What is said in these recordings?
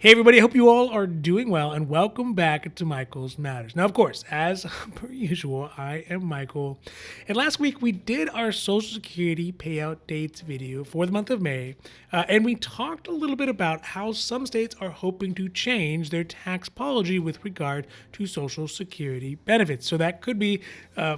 Hey everybody, I hope you all are doing well and welcome back to Michael's Matters. Now, of course, as per usual, I am Michael. And last week we did our Social Security payout dates video for the month of May. And we talked a little bit about how some states are hoping to change their tax policy with regard to Social Security benefits. So that could be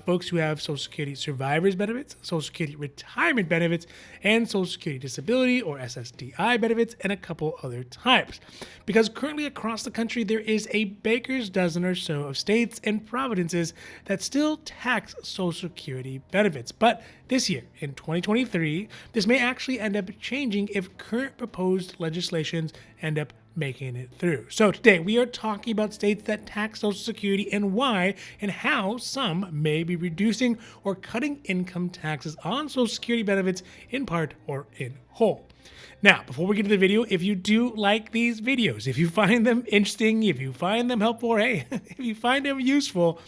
folks who have Social Security Survivors Benefits, Social Security Retirement Benefits, and Social Security Disability or SSDI benefits, and a couple other types. Because currently across the country, there is a baker's dozen or so of states and provinces that still tax Social Security benefits. But this year, in 2023, this may actually end up changing if current proposed legislations end up making it through. So today we are talking about states that tax Social Security and why and how some may be reducing or cutting income taxes on Social Security benefits in part or in whole. Now, before we get to the video, if you do like these videos, if you find them interesting, if you find them helpful, or hey, if you find them useful,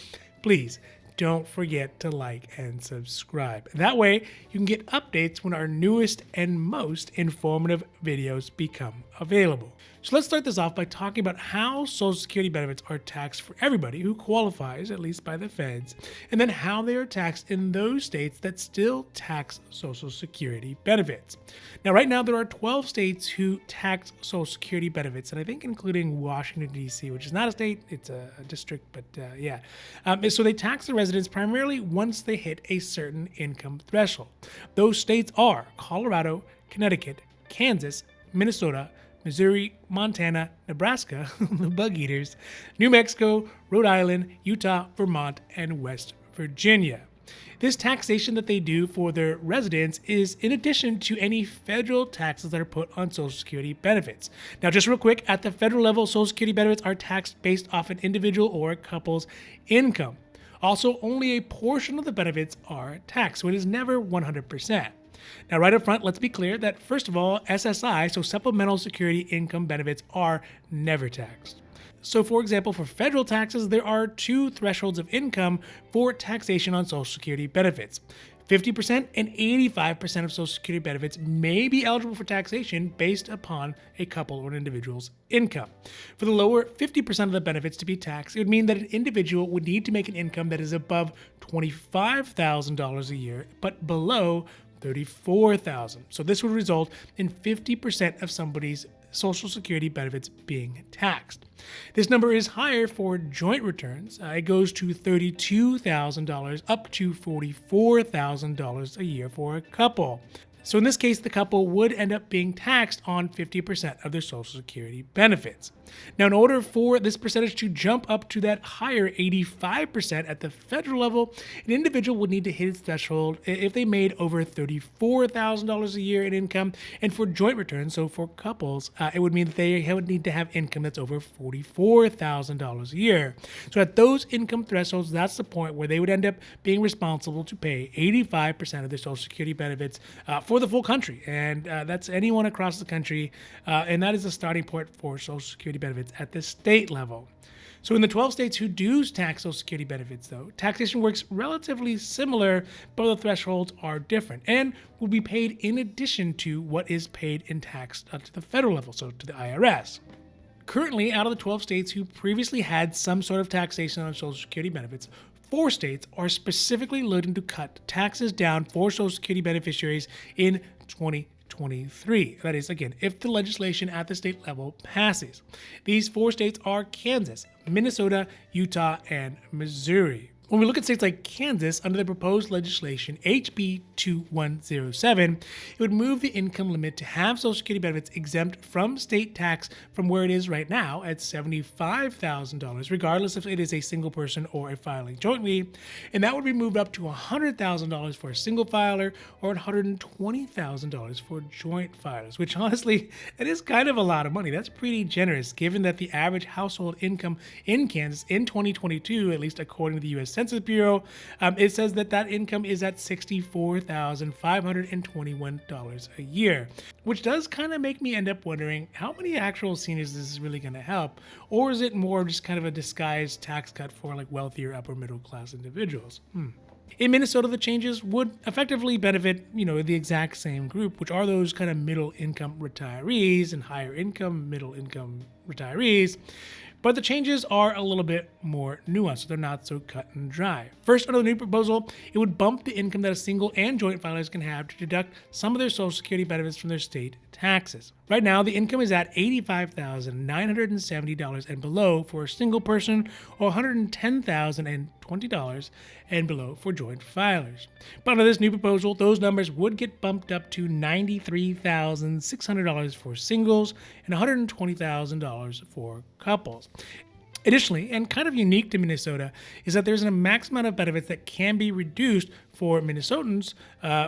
please don't forget to like and subscribe. That way, you can get updates when our newest and most informative videos become available. So let's start this off by talking about how Social Security benefits are taxed for everybody who qualifies, at least by the feds, and then how they are taxed in those states that still tax Social Security benefits. Now, right now, there are 12 states who tax Social Security benefits, and I think including Washington, D.C., which is not a state, it's a district, but yeah. So they tax the residents primarily once they hit a certain income threshold. Those states are Colorado, Connecticut, Kansas, Minnesota, Missouri, Montana, Nebraska, the Bug Eaters, New Mexico, Rhode Island, Utah, Vermont, and West Virginia. This taxation that they do for their residents is in addition to any federal taxes that are put on Social Security benefits. Now, just real quick, at the federal level, Social Security benefits are taxed based off an individual or a couple's income. Also, only a portion of the benefits are taxed, so it is never 100%. Now, right up front, let's be clear that, first of all, SSI, so Supplemental Security Income Benefits, are never taxed. So, for example, for federal taxes, there are two thresholds of income for taxation on Social Security benefits. 50% and 85% of Social Security benefits may be eligible for taxation based upon a couple or an individual's income. For the lower 50% of the benefits to be taxed, it would mean that an individual would need to make an income that is above $25,000 a year, but below $34,000. So this would result in 50% of somebody's Social Security benefits being taxed. This number is higher for joint returns. It goes to $32,000 up to $44,000 a year for a couple. So in this case, the couple would end up being taxed on 50% of their Social Security benefits. Now, in order for this percentage to jump up to that higher 85% at the federal level, an individual would need to hit its threshold if they made over $34,000 a year in income. And for joint returns, so for couples, it would mean that they would need to have income that's over $44,000 a year. So at those income thresholds, that's the point where they would end up being responsible to pay 85% of their Social Security benefits for the full country. And that's anyone across the country. And that is the starting point for Social Security benefits at the state level. So in the 12 states who do tax Social Security benefits, though, taxation works relatively similar, but the thresholds are different and will be paid in addition to what is paid in tax to the federal level, so to the IRS. Currently, out of the 12 states who previously had some sort of taxation on Social Security benefits, 4 states are specifically looking to cut taxes down for Social Security beneficiaries in 2023. That is, again, if the legislation at the state level passes. These 4 states are Kansas, Minnesota, Utah, and Missouri. When we look at states like Kansas, under the proposed legislation, HB 2107, it would move the income limit to have Social Security benefits exempt from state tax from where it is right now at $75,000, regardless if it is a single person or a filing jointly. And that would be moved up to $100,000 for a single filer or $120,000 for joint filers, which honestly, it is kind of a lot of money. That's pretty generous, given that the average household income in Kansas in 2022, at least according to the U.S. Census Bureau, it says that income is at $64,521 a year, which does kind of make me end up wondering how many actual seniors this is really going to help, or is it more just kind of a disguised tax cut for like wealthier upper middle class individuals? In Minnesota, the changes would effectively benefit, the exact same group, which are those kind of middle income retirees and higher income, middle income retirees. But the changes are a little bit more nuanced, so they're not so cut and dry. First, under the new proposal, it would bump the income that a single and joint filers can have to deduct some of their Social Security benefits from their state taxes. Right now, the income is at $85,970 and below for a single person, or $110,020 and below for joint filers. But under this new proposal, those numbers would get bumped up to $93,600 for singles and $120,000 for couples. Additionally, and kind of unique to Minnesota, is that there's a max amount of benefits that can be reduced for Minnesotans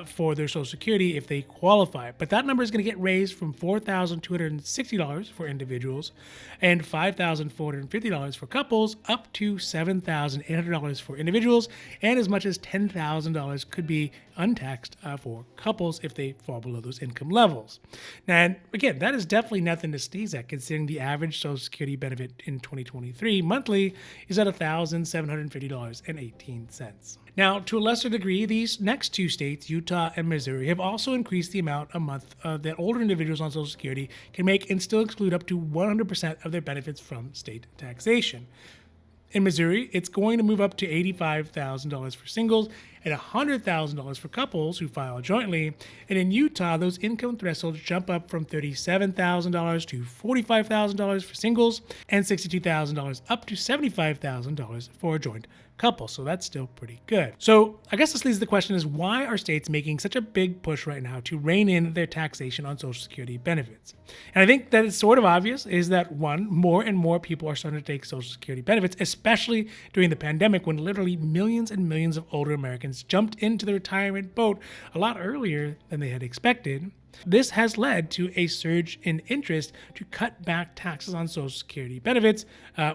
for their Social Security if they qualify. But that number is going to get raised from $4,260 for individuals and $5,450 for couples up to $7,800 for individuals, and as much as $10,000 could be untaxed for couples if they fall below those income levels. Now, and again, that is definitely nothing to sneeze at, considering the average Social Security benefit in 2023 monthly is at $1,750.18. Now, to a lesser degree, these next two states, Utah and Missouri, have also increased the amount a month that older individuals on Social Security can make and still exclude up to 100% of their benefits from state taxation. In Missouri, it's going to move up to $85,000 for singles and $100,000 for couples who file jointly. And in Utah, those income thresholds jump up from $37,000 to $45,000 for singles and $62,000 up to $75,000 for a joint couple. So that's still pretty good. So I guess this leads to the question is, why are states making such a big push right now to rein in their taxation on Social Security benefits? And I think that it's sort of obvious is that, one, more and more people are starting to take Social Security benefits, especially during the pandemic when literally millions and millions of older Americans jumped into the retirement boat a lot earlier than they had expected. This has led to a surge in interest to cut back taxes on Social Security benefits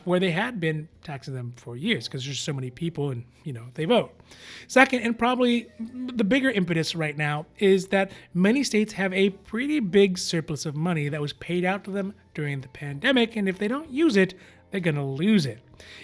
where they had been taxing them for years because there's so many people and, they vote. Second, and probably the bigger impetus right now, is that many states have a pretty big surplus of money that was paid out to them during the pandemic, and if they don't use it, they're going to lose it.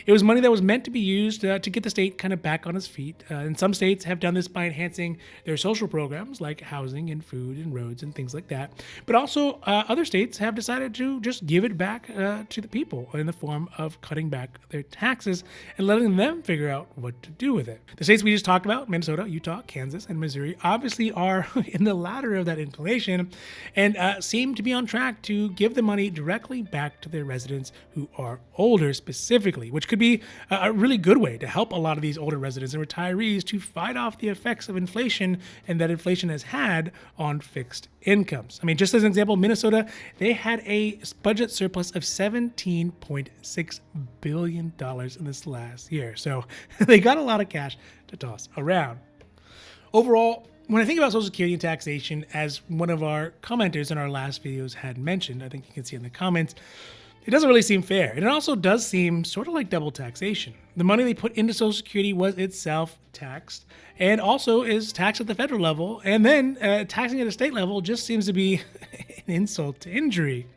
It was money that was meant to be used to get the state kind of back on its feet. And some states have done this by enhancing their social programs like housing and food and roads and things like that. But also other states have decided to just give it back to the people in the form of cutting back their taxes and letting them figure out what to do with it. The states we just talked about, Minnesota, Utah, Kansas, and Missouri, obviously are in the latter of that inclination and seem to be on track to give the money directly back to their residents who are older specifically, which could be a really good way to help a lot of these older residents and retirees to fight off the effects of inflation and that inflation has had on fixed incomes. I mean, just as an example, Minnesota, they had a budget surplus of $17.6 billion in this last year. So they got a lot of cash to toss around. Overall, when I think about Social Security and taxation, as one of our commenters in our last videos had mentioned, I think you can see in the comments, it doesn't really seem fair. And it also does seem sort of like double taxation. The money they put into Social Security was itself taxed and also is taxed at the federal level. And then taxing at a state level just seems to be an insult to injury.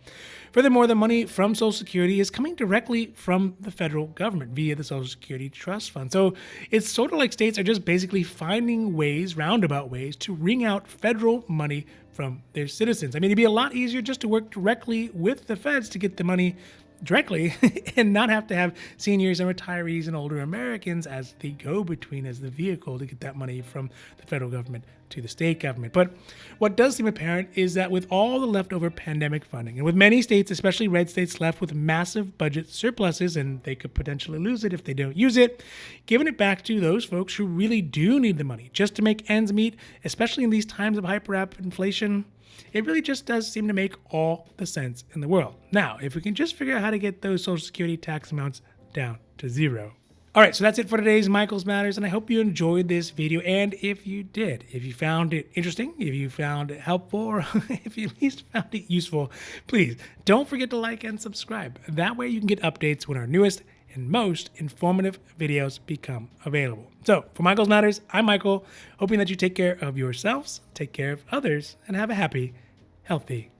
Furthermore, the money from Social Security is coming directly from the federal government via the Social Security Trust Fund. So it's sort of like states are just basically finding ways, roundabout ways, to wring out federal money from their citizens. I mean, it'd be a lot easier just to work directly with the feds to get the money directly and not have to have seniors and retirees and older Americans as the go-between, as the vehicle to get that money from the federal government to the state government. But what does seem apparent is that with all the leftover pandemic funding, and with many states, especially red states, left with massive budget surpluses, and they could potentially lose it if they don't use it, giving it back to those folks who really do need the money just to make ends meet, especially in these times of hyper-inflation, it really just does seem to make all the sense in the world. Now, if we can just figure out how to get those Social Security tax amounts down to zero. All right, so that's it for today's Michael's Matters, and I hope you enjoyed this video. And if you did, if you found it interesting, if you found it helpful, or if you at least found it useful, please don't forget to like and subscribe. That way you can get updates when our newest and most informative videos become available. So for Michael's Matters, I'm Michael, hoping that you take care of yourselves, take care of others, and have a happy, healthy